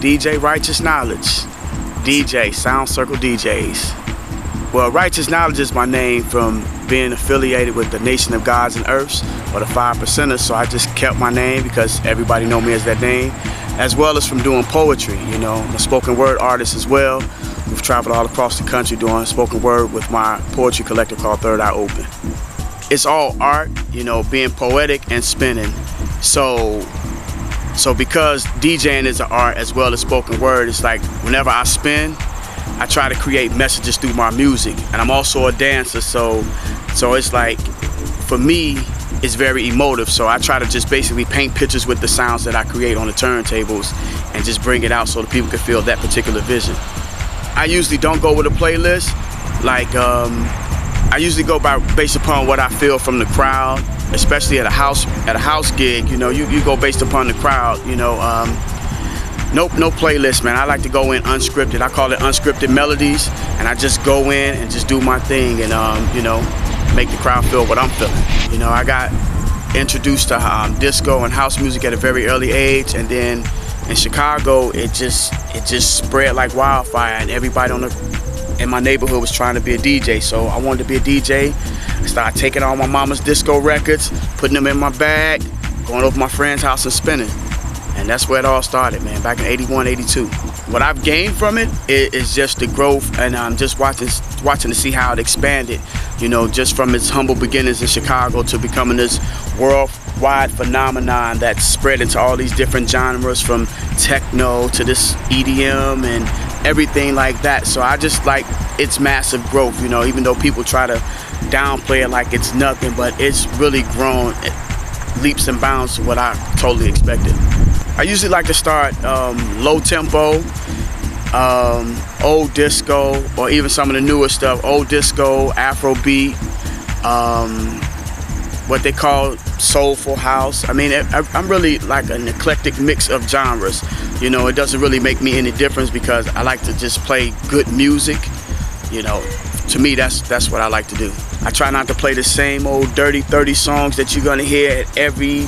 DJ Righteous Knowledge, DJ, Sound Circle DJs. Well, Righteous Knowledge is my name from being affiliated with the Nation of Gods and Earths, or the 5%ers, so I just kept my name because everybody know me as that name, as well as from doing poetry. You know, I'm a spoken word artist as well. We've traveled all across the country doing spoken word with my poetry collective called Third Eye Open. It's all art, you know, being poetic and spinning. So because DJing is an art as well as spoken word, it's like whenever I spin, I try to create messages through my music. And I'm also a dancer, so it's like, for me, it's very emotive. So I try to just basically paint pictures with the sounds that I create on the turntables and just bring it out so that people can feel that particular vision. I usually don't go with a playlist. Like, I usually go based upon what I feel from the crowd, especially at a house gig. You know, you go based upon the crowd. You know, no playlist, man. I like to go in unscripted. I call it unscripted melodies, and I just go in and just do my thing, and you know, make the crowd feel what I'm feeling. You know, I got introduced to disco and house music at a very early age, and then in Chicago, it just spread like wildfire, and everybody in my neighborhood was trying to be a DJ. So I wanted to be a DJ. I started taking all my mama's disco records, putting them in my bag, going over my friend's house and spinning. And that's where it all started, man, back in 81, 82. What I've gained from it is just the growth, and I'm just watching to see how it expanded, you know, just from its humble beginnings in Chicago to becoming this worldwide phenomenon that spread into all these different genres, from techno to this EDM and everything like that. So I just like its massive growth, you know, even though people try to downplay it like it's nothing, but it's really grown leaps and bounds to what I totally expected. I usually like to start low tempo, old disco, or even some of the newer stuff, old disco, Afrobeat, what they call soulful house. I mean, I'm really like an eclectic mix of genres. You know, it doesn't really make me any difference because I like to just play good music. You know, to me, that's what I like to do. I try not to play the same old dirty 30 songs that you're gonna hear at every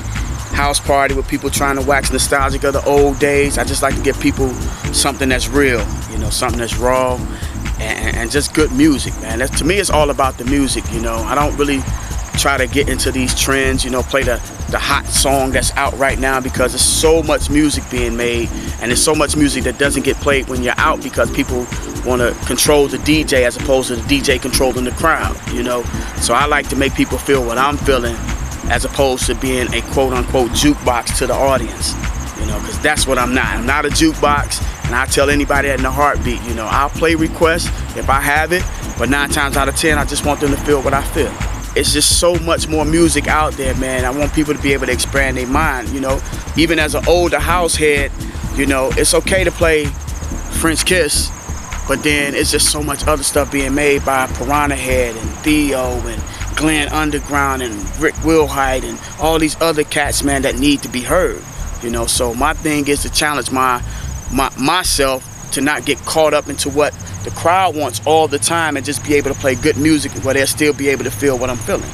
house party with people trying to wax nostalgic of the old days. I just like to give people something that's real, you know, something that's raw, and just good music, man. To me, it's all about the music, you know. I don't really try to get into these trends, you know, play the hot song that's out right now, because there's so much music being made, and there's so much music that doesn't get played when you're out because people want to control the DJ as opposed to the DJ controlling the crowd, you know. So I like to make people feel what I'm feeling, as opposed to being a quote-unquote jukebox to the audience, you know, because that's what I'm not. I'm not a jukebox, and I tell anybody that in a heartbeat, you know, I'll play requests if I have it, but 9 times out of 10, I just want them to feel what I feel. It's just so much more music out there, man. I want people to be able to expand their mind, you know. Even as an older house head, you know, it's okay to play French Kiss, but then it's just so much other stuff being made by Piranha Head and Theo and Glenn Underground and Rick Wilhite and all these other cats, man, that need to be heard, you know. So my thing is to challenge myself to not get caught up into what the crowd wants all the time, and just be able to play good music where they'll still be able to feel what I'm feeling.